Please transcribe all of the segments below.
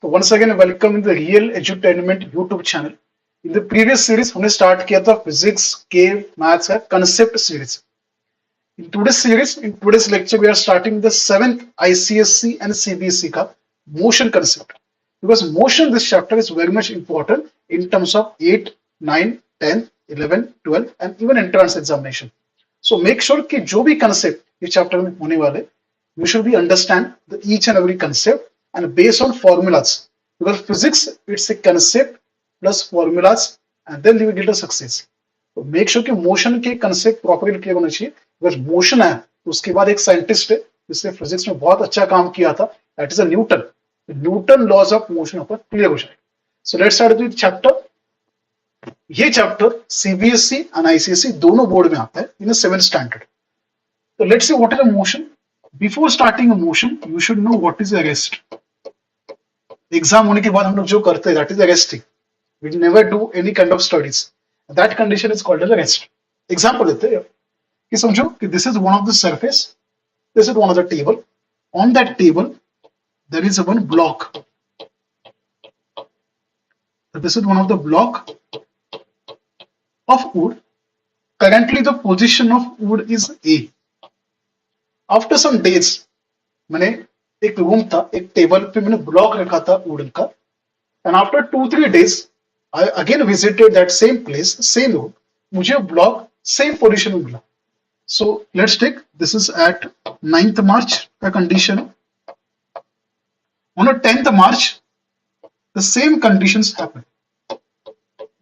तो once again welcome in the Real Edutainment YouTube channel. In the previous series हमने start किया था physics के maths का concept series. In today's series, in today's lecture, we are starting the 7th ICSE and CBSE का motion concept. Because motion this chapter is very much important in terms of 8, 9, 10, 11, 12 and even entrance examination. So make sure कि जो भी concept इस chapter में होने वाले, you should be understand the each and every concept and based on formulas, because physics it's a concept plus formulas and then you will get a success. तो make sure कि motion के concept properly clear होना चाहिए, because motion है तो उसके बाद एक scientist है जिसने physics में बहुत अच्छा काम किया था, that is a Newton. Newton laws of motion upon clear हो जाएगा. So let's start with chapter. ये chapter CBSE and ICSE दोनों बोर्ड में आता है in a 7th standard. So let's see what is a motion. Before starting a motion, you should know what is a rest. Exam होने के बाद हम लोग जो करते हैं that is resting. We never do any kind of studies. That condition is called as a rest. Example लेते हैं कि समझो कि this is one of the surface, this is one of the table. On that table there is one block. So this is one of the block of wood. Currently the position of wood is A. After some days, मैंने एक room था, एक table पे मैंने block रखा था wooden का, and after 2-3 days I again visited that same place, same room, मुझे ब्लॉक सेम पोजीशन में मिला. So let's take this is at 9th March का condition. On 10th March the same conditions happen.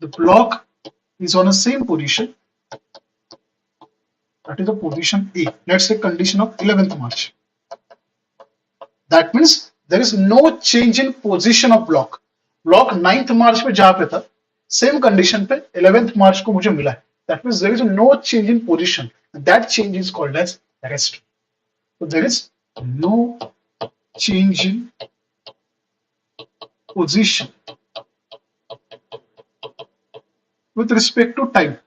The block is on a same position, that is the position A. Let's say condition of 11th March. That means there is no change in position of block. Block 9th March पे जहाँ पे था, same condition पे 11th March को मुझे मिला है. That means there is no change in position. That change is called as rest. So there is no change in position with respect to time.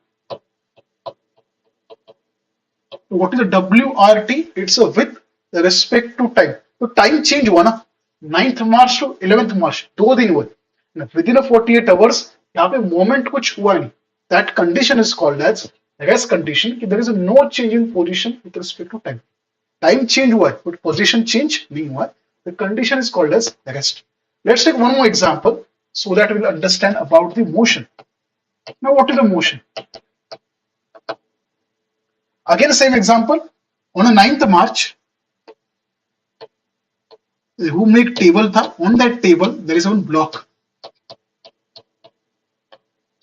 What is the WRT? It's a with respect to time. तो time change हुआ ना, 9th March to 11th March, 2 दिन हुए. Within 48 hours यहाँ पे moment कुछ हुआ नहीं. That condition is called as rest condition, कि there is no change in position with respect to time. Time change हुआ है but position change नहीं हुआ है. The condition is called as rest. Let's take one more example so that we'll understand about the motion. Now what is the motion? Again same example. On a 9th March, room में एक table था. On that table there is one block.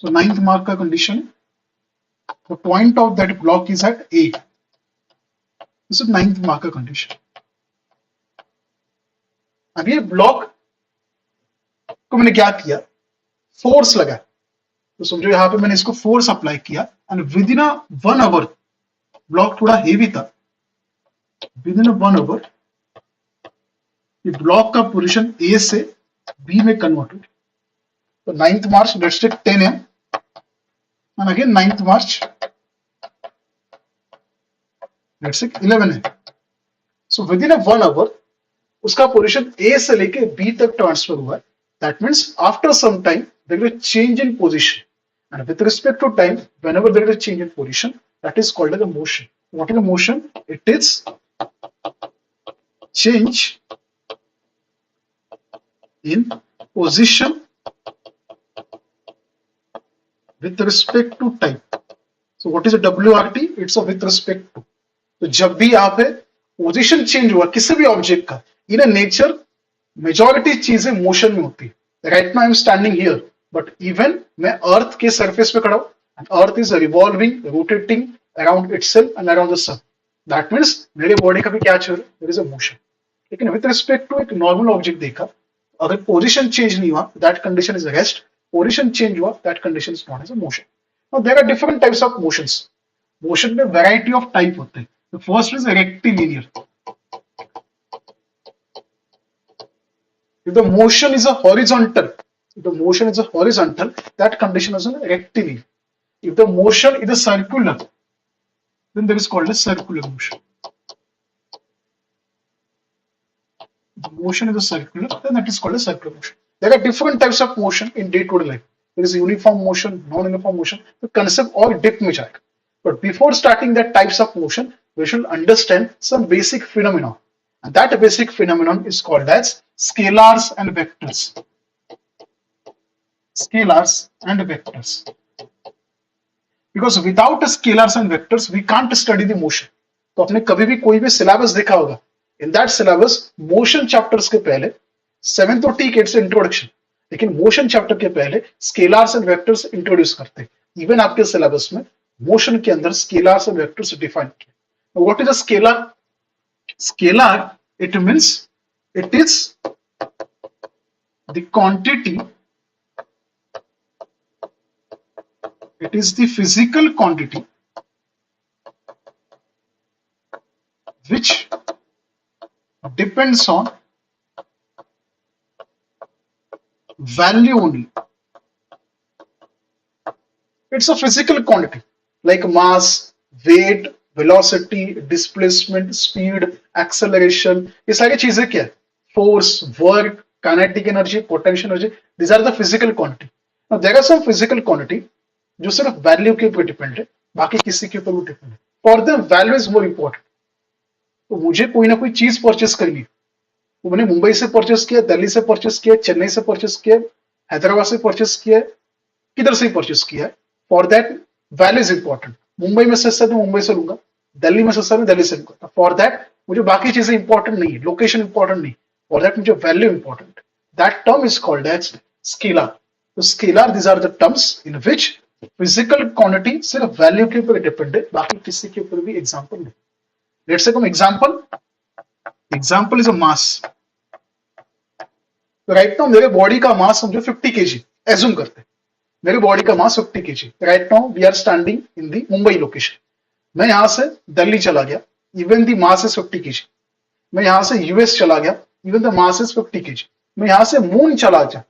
So 9th March का condition, the point of that block is at A. This is 9th March का condition. अब ये block को मैंने क्या किया, फोर्स लगा. तो समझो यहाँ पे मैंने इसको फोर्स अप्लाई किया and within 1 hour, block थोड़ा हेवी था, विद इन 1 hour ये ब्लॉक का पोजीशन ए से बी में कन्वर्टेड. तो 9th March, let's take 10 AM and again 9th March, let's take 11 AM. So within 1 hour उसका position A से लेके बी तक ट्रांसफर हुआ है. That means after some time there is a change in position and with respect to time whenever there is a change in position, that is called as a motion. What is a motion? It is change in position with respect to time. So what is a WRT? It's a with respect to. तो जब भी यहाँ पे position change हुआ किसी भी object का, in nature majority चीजें मोशन में होती है. Right now I am standing here, but even मैं अर्थ के सरफेस पे खड़ा हूं. And earth is revolving, rotating around itself and around the sun. That means मेरे बॉडी का भी क्या चल रहा है, there is a motion. लेकिन with respect to एक नॉर्मल ऑब्जेक्ट देखा, अगर पोजीशन चेंज नहीं हुआ, that condition is a rest. Position change हुआ, that condition is known as a motion. Now there are different types of motions. Motion में variety of type होते हैं. The first is rectilinear. If the motion is a horizontal, that condition is a rectilinear. If the motion is a circular, then there is called a circular motion. If the motion is a circular, then that is called a circular motion. there are different types of motion in day-to-day life. There is uniform motion, non-uniform motion. The concept और dip में जाएगा. But before starting that types of motion, we should understand some basic phenomenon. And that basic phenomenon is called as scalars and vectors. Scalars and vectors. Because without scalars and vectors, we can't study the motion. तो आपने कभी भी कोई भी syllabus देखा होगा. In that syllabus, motion chapters के पहले 7 तो ठीक है, इट्स इंट्रोडक्शन, लेकिन मोशन चैप्टर के पहले स्केलार्स एंड वेक्टर्स इंट्रोड्यूस करते हैं. इवन आपके सिलेबस में मोशन के अंदर स्केलार्स एंड वेक्टर्स डिफाइन किए. What is a scalar? Scalar, it means it is the quantity, it is the physical quantity which depends on value only. It's a physical quantity like mass, weight, velocity, displacement, speed, acceleration. ये सारी चीजें क्या है? Force, work, kinetic energy, potential energy. These are the physical quantity. Now there are some physical quantity जो सिर्फ value के ऊपर depend है, बाकी किसी के ऊपर भी डिपेंड है. For them value is more important. तो मुझे कोई ना कोई चीज परचेस करनी है. तो मैंने मुंबई से परचेस किया, दिल्ली से परचेस किया, चेन्नई से परचेस किया, हैदराबाद से परचेस किया, किधर से परचेस किया है. For that value is important. Mumbai में सस्ता तो मुंबई से लूंगा, दिल्ली में सस्ता तो दिल्ली से लूंगा. फॉर दैट मुझे बाकी चीजें इंपॉर्टेंट नहीं है, लोकेशन इंपॉर्टेंट नहीं. फॉर दैट मुझे value important. That term is called as scalar. तो scalar, this are the terms in which physical quantity सिर्फ वैल्यू के ऊपर डिपेंड है, बाकी किसी के ऊपर भी एग्जांपल नहीं. Let's say come example is a mass. Right now मेरे बॉडी का मास समझो 50 केजी एज्यूम करते हैं. मेरे बॉडी का mass 50 KG. Right now we are standing in the Mumbai location. मैं यहां से दिल्ली चला गया, even the mass is 50 KG. मैं यहां से यूएस चला गया, even the mass is 50 KG. मैं यहां से मून चला गया,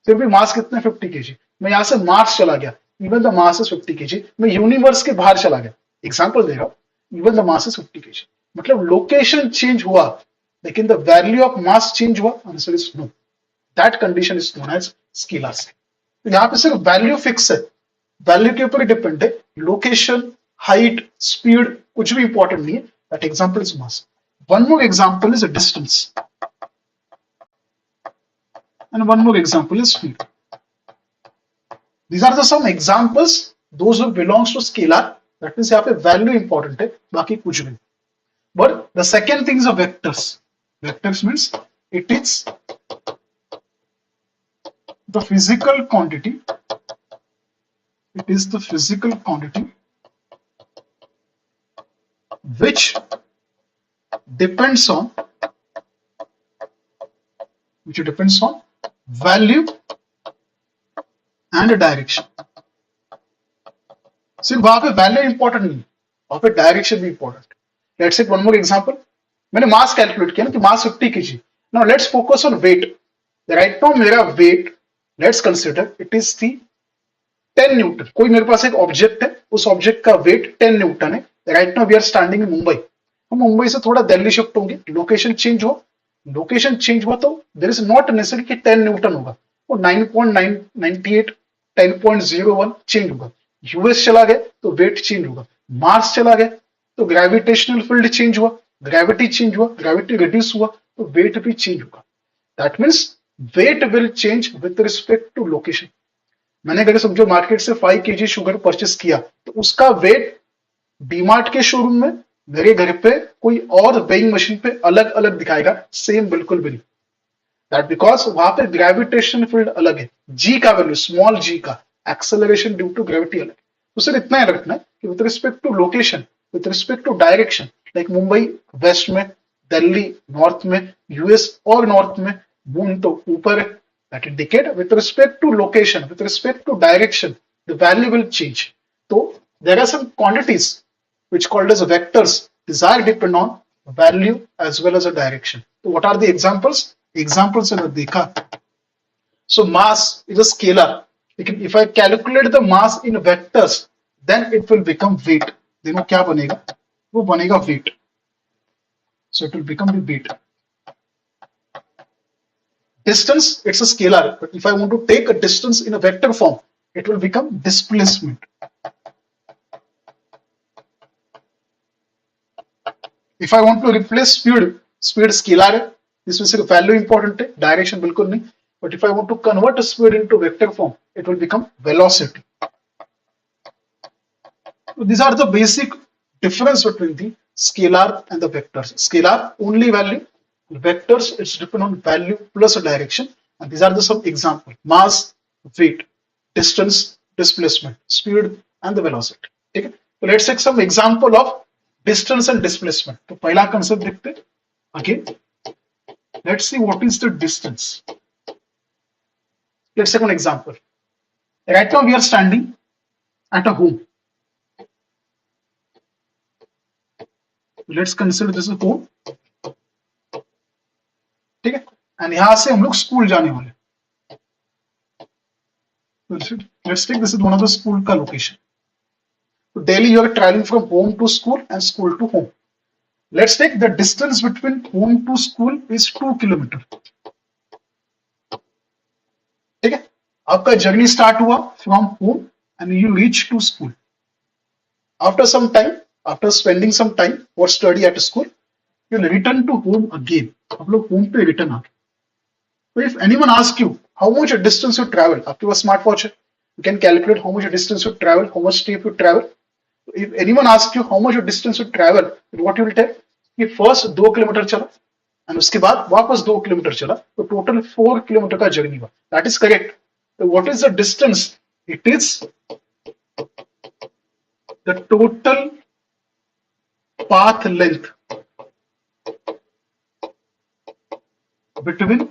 फिर भी मास कितना 50 केजी. मैं यहां से मार्स चला गया, even the mass is 50 KG. मैं यूनिवर्स के बाहर चला गया, एग्जांपल दे रहा हूं, even the mass is 50 kg. मतलब लोकेशन चेंज हुआ लेकिन the value of mass change हुआ. Answer is no. That condition is known as scalars. तो यहाँ पे सिर्फ वैल्यू फिक्स है, वैल्यू के ऊपर डिपेंड है. लोकेशन, हाइट, स्पीड कुछ भी इंपॉर्टेंट नहीं है. That example is mass. One more example is distance and one more example is speed. These are the some examples, those who belongs to scalar. That means यहाँ पे value important है, बाकी कुछ भी. But the second thing is a vectors. Vectors means it is the physical quantity. It is the physical quantity which depends on value and direction. सिर्फ वहां पे value important नहीं, वहां पे डायरेक्शन भी important. Let's take one more example. मैंने mass calculate किया ना कि mass 50 kg. Now let's focus on weight. Right now मेरा weight, let's consider it is the 10 newton. कोई मेरे पास एक ऑब्जेक्ट है, उस ऑब्जेक्ट का वेट 10 न्यूटन है. Right now we are standing in Mumbai. हम मुंबई से थोड़ा दिल्ली शिफ्ट होंगे, लोकेशन चेंज हो. लोकेशन चेंज हुआ तो देयर इज नॉट नेसेसरी कि 10 न्यूटन होगा, वो 9.998 10.01 चेंज होगा. यूएस चला गया तो वेट चेंज होगा. मार्स चला गया तो ग्रेविटेशनल फील्ड चेंज हुआ, ग्रेविटी चेंज हुआ, ग्रेविटी रिड्यूस हुआ तो वेट भी चेंज होगा. That means weight will change with respect to location. मैंने अगर समझो मार्केट से 5 केजी शुगर परचेस किया तो उसका वेट डीमार्ट के शोरूम में, मेरे घर पे कोई और वेइंग मशीन पे अलग अलग दिखाएगा, सेम बिल्कुल भी नहीं. दैट बिकॉज वहां पे ग्रेविटेशन फील्ड अलग है, जी का वैल्यू, स्मॉल जी का, एक्सेलरेशन ड्यू टू ग्रेविटी अलग. तो सिर्फ इतना ही रखना है कि with respect to location, with respect to direction, like Mumbai west में, दिल्ली नॉर्थ में, यूएस और नॉर्थ में, मून तो ऊपर है. That indicate with respect to location, with respect to direction the value will change. तो there are some quantities which called as vectors. These are depend on value as well as a direction. So what are the examples? Examples in देखा. So mass is a scalar. If I calculate the mass in vectors, then it will become weight. देखो क्या बनेगा? वो बनेगा weight. So it will become the weight. Distance, it's a scalar, but if I want to take a distance in a vector form, it will become displacement. If I want to replace speed, speed scalar है, इसमें सिर्फ value important है, direction बिल्कुल नहीं. But if I want to convert a speed into vector form, it will become velocity. So these are the basic difference between the scalar and the vectors. Scalar only value, vectors it's depend on value plus a direction, and these are the some example: mass, weight, distance, displacement, speed, and the velocity. Okay? So let's take some example of distance and displacement. तो पहला concept देखते हैं. Again, let's see what is the distance. Let's take one example. Right now we are standing at a home. Let's consider this is home. ठीक है, and यहाँ से हम लोग स्कूल जाने वाले. Let's take this is one of the school का location. So daily you are traveling from home to school and school to home. Let's take the distance between home to school is 2 kilometer. ठीक है, आपका journey start हुआ from home and you reach to school. After some time, after spending some time for study at school, you'll return to home again. आप लोग home पे return आ गए. So if anyone asks you how much distance you travel, आपके पास smart watch है, you can calculate how much distance you travel, how much step you travel. If anyone asks you how much distance you travel, what you will tell? कि first 2 kilometre चला and उसके बाद वापस 2 kilometre चला, तो total 4 kilometre का journey हुआ. That is correct. So what is the distance? It is the total path length between,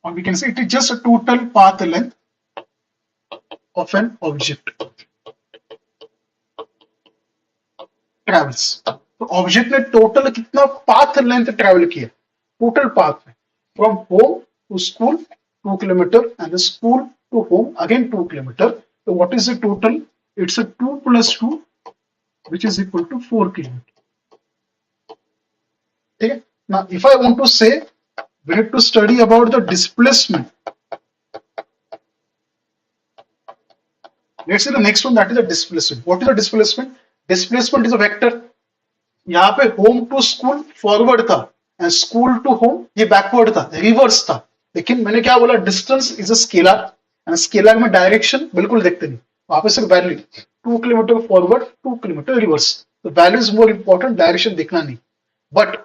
or we can say it is just a total path length of an object travels. तो object ने total कितना path length travel किया, total path में from home to school 2 kilometre and school to home again 2 kilometre. तो what is the total? It's a 2 + 2 which is equal to 4 kilometer. ठीक है. Now if I want to say we have to study about the displacement. Let's see the next one, that is the displacement. What is the displacement? Displacement is a vector. यहाँ पे home to school forward था and school to home ये backward था, reverse था. लेकिन मैंने क्या बोला, distance is a scalar and scalar में direction बिल्कुल देखते नहीं, वहां पे सिर्फ value 2 kilometre forward 2 kilometre reverse. तो value is more important, direction देखना नहीं. But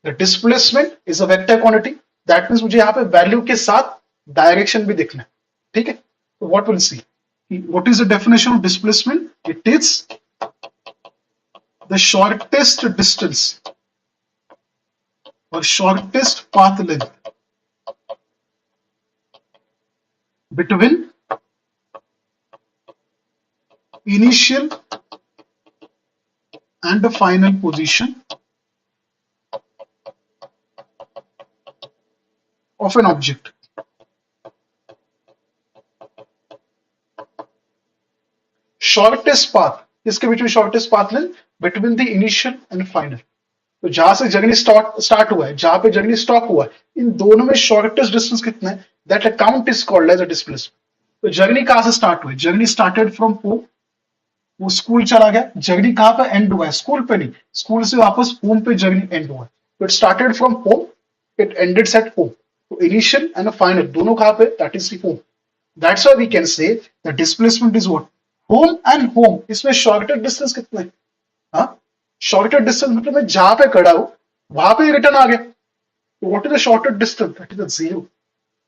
the displacement is a vector quantity, that means मुझे यहाँ पे वैल्यू के साथ डायरेक्शन भी देखना है. ठीक है. तो what will see, what is the definition of displacement? It is the shortest distance और shortest path length between initial and the final position of an object. Shortest path, इसके बीच में shortest path length between the initial and final. तो जहां से journey start हुआ है, जहां पे जर्नी स्टॉप हुआ है, इन दोनों में शॉर्टेस्ट डिस्टेंस कितना है, that account is called as a displacement. तो जर्नी कहां से स्टार्ट हुई? जर्नी स्टार्टेड फ्रॉम होम, वो स्कूल चला गया, जर्नी कहां पे एंड हुआ है? स्कूल पे नहीं, स्कूल से वापस होम पे जर्नी एंड हुआ है. तो it started from home, it ended at home. तो इनिशियल एंड फाइनल दोनों कहां पे? That is home. That's why we can say the displacement is what? Home and home. इसमें शॉर्टेस्ट डिस्टेंस कितना है? हाँ, शॉर्टेस्ट डिस्टेंस मतलब मैं जहां पे खड़ा हूं वहां पे रिटर्न आ गया. तो what is the shortest distance? That is the zero.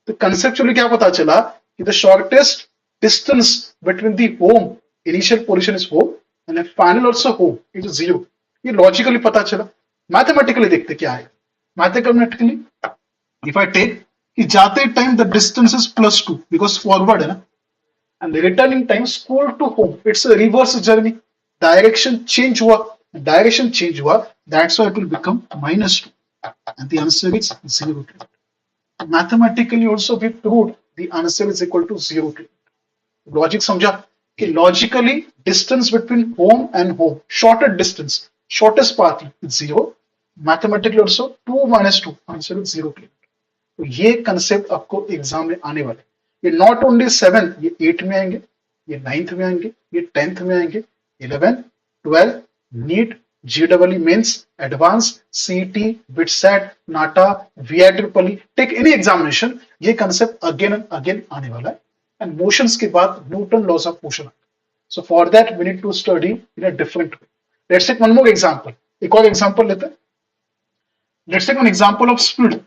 तो कंसेप्चुअली क्या पता चला कि the shortest distance between the home, initial position is home and then final also home, it is zero. ये लॉजिकली पता चला. मैथमेटिकली देखते क्या है. मैथमेटिकली इफ आई टेक कि जाते time the distance is +2 because forward है ना, and returning time school to home it's a reverse journey. Direction change हुआ, डायरेक्शन चेंज हुआ, that's why it will become -2 and the answer is 0. Mathematically also we proved the answer is equal to 0. Logic समझा कि logically distance between home and home, shortest distance, shortest path is 0. Mathematically also 2 - 2 answer is 0. तो ये concept आपको exam में आने वाले, ये not only 7, ये 8 में आएंगे, ये 9th में आएंगे, ये 10th में आएंगे, 11, 12, NEET, GEE mains, advance, CET, BITSAT, NATA, VI triple, take any examination, ये कंसेप्ट अगेन एंड अगेन आने वाला है। एंड मोशंस के बाद Newton laws of motion. So for that we need to study in a different way. Let's take one more example, एक और example लेते हैं। Let's take one example of speed.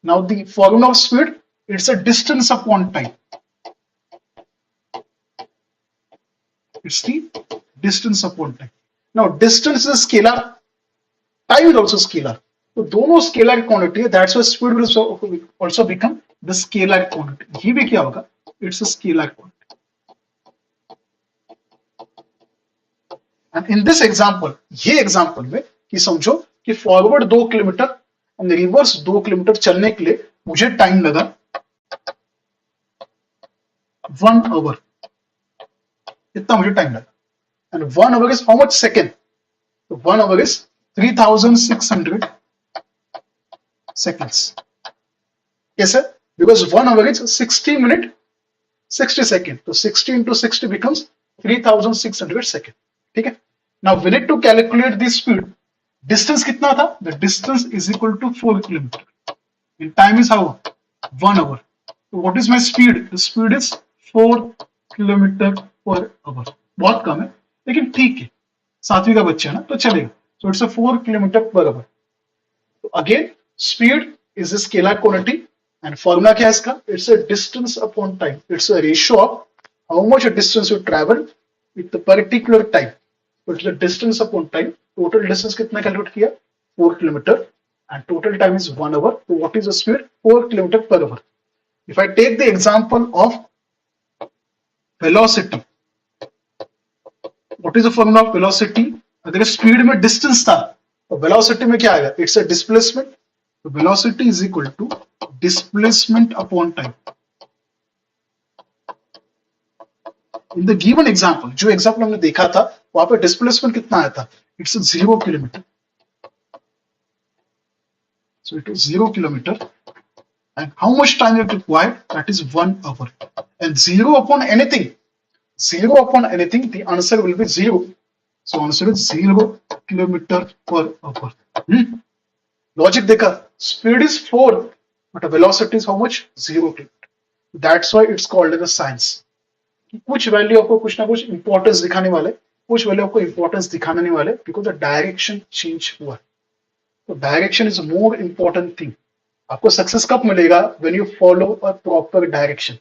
Now the formula of speed, it's a distance upon time. It's the distance upon time. Now distance is a scalar, time is also scalar. So दोनों scalar quantity है, that's why speed will also become the scalar quantity. ये भी क्या होगा? It's a scalar quantity. And in this example, ये example में कि समझो कि forward 2 किलोमीटर और रिवर्स 2 किलोमीटर चलने के लिए मुझे टाइम लगा 1 आवर, इतना मुझे टाइम लगा। And 1 hour is how much second? तो 1 आवर इज 3600 सेकेंड्स। कैसे? Because 1 hour is 60 minute 60 second, तो 60 into 60 becomes 3600 सेकेंड। ठीक है, now we need to calculate the speed. Distance कितना था? The distance is equal to 4 kilometre and time is how? 1 hour. तो what is my speed? The speed is 4 kilometre per our. बहुत कम है लेकिन ठीक है, 7वीं का बच्चा है ना, तो चलेगा। So it's a 4 kilometre per hour. तो again speed is a scalar quantity and formula क्या है इसका? It's a distance upon time. It's a ratio of how much distance you travel with the particular time. तो it's the distance upon time. Total distance कितना calculate किया? 4 kilometre and total time is 1 hour. तो what is the speed? 4 kilometre per hour. If I take the example of velocity, what is the formula of velocity? अगर speed में distance था तो velocity में क्या आएगा? It's a displacement. तो velocity is equal to displacement upon time. In the given example, जो example हमने देखा था वहां पे डिस्प्लेसमेंट कितना आया था? इट्स 0 kilometre. So it is 0 kilometer and how much time it required? That is 1 hour. And 0 upon anything, the answer will be 0. So answer is 0 kilometer per hour. Logic देखा, speed is 4 but the velocity is how much? 0 kilometer. That's why it's called as a science. कुछ value आपको कुछ ना कुछ importance दिखाने वाले, कुछ value आपको इंपॉर्टेंस दिखाने नहीं वाले, बिकॉज द डायरेक्शन चेंज हुआ। तो direction is more important thing. आपको सक्सेस कब मिलेगा? When you follow a proper direction.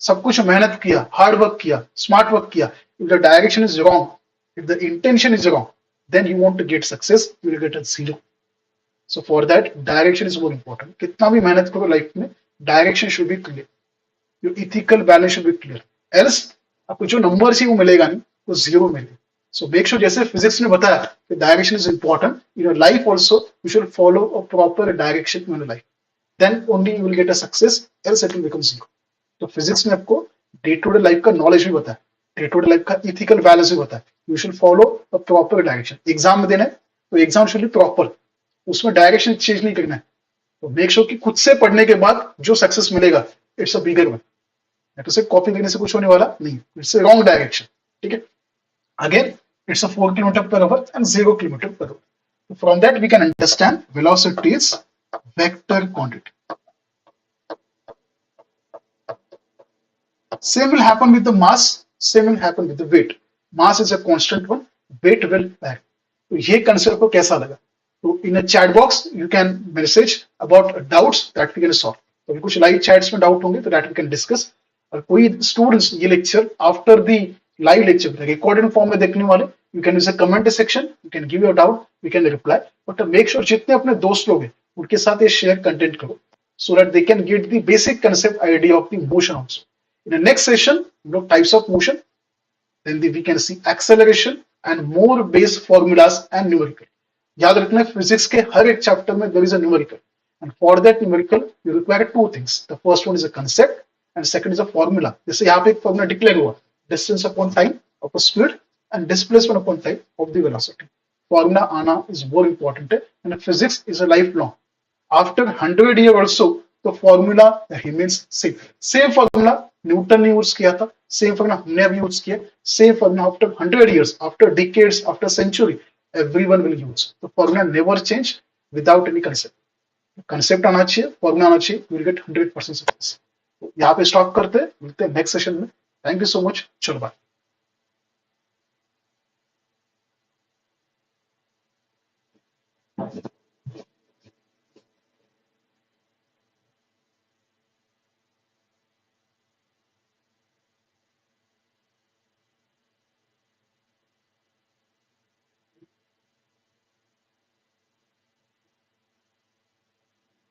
सब कुछ मेहनत किया, हार्ड वर्क किया, स्मार्ट वर्क किया, if the direction is wrong, if the intention is wrong, then you want to get success, you will get a 0. So for that direction is more important. कितना भी मेहनत करो life में, direction should be clear, your ethical balance should be clear, else आपको जो number ही वो मिलेगा नहीं, वो 0 मिलेगा। So make sure, जैसे फिजिक्स ने बताया कि direction is important in your life also, you should follow a proper direction in your life, then only you will get a success, else it will become 0. तो physics ने आपको day to day life का knowledge भी बताया, day to day life का ethical balance भी बताया। You should follow a proper direction. Exam में देना है तो एग्जाम शुड बी प्रॉपर, उसमें डायरेक्शन चेंज नहीं करना है। तो मेक श्योर कि खुद से पढ़ने के बाद जो सक्सेस मिलेगा इट्स अ बिगर वन, तो सिर्फ कॉपी करने से कुछ होने वाला नहीं, इट्स अ रॉन्ग डायरेक्शन। ठीक है, again it's a 4 kilometer per hour and 0 kilometer per hour. So from that we can understand velocity is vector quantity. Same will happen with the mass, same will happen with the weight. Mass is a constant one, weight will vary. तो ये concept को कैसा लगा? तो in a chat box you can message about doubts that we can solve. तो कुछ live chats में doubt होंगे तो that we can discuss. और कोई स्टूडेंट्स ये lecture after the live lecture recorded form में देखने वाले, you can use a comment section, you can give your doubt, we can reply. But make sure जितने अपने दोस्त लोग हैं उनके साथ ये शेयर कंटेंट करो, so that they can get the basic concept idea of the motion also. In the next session we लोग types of motion, then we can see acceleration and more base formulas and numerical. याद रखना physics के हर एक chapter में there is a numerical, and for that numerical you require two things. The first one is a concept and second is a formula. जैसे यहाँ पे एक फॉर्मूला डिक्लेयर हुआ, distance upon time of a speed and displacement upon time of the velocity. Formula आना is more important है, and physics is a lifelong. After 100 years also, the formula remains same. Same formula Newton ने use किया था, same formula हमने अभी use किया, same formula after 100 years, after decades, after century, everyone will use. The formula never change without any concept. Concept आना चाहिए, formula आना चाहिए, यू विल गेट 100% सक्सेस। यहाँ पे स्टॉप करते हैं, मिलते हैं नेक्स्ट सेशन में। थैंक यू सो मच, चलो बाय।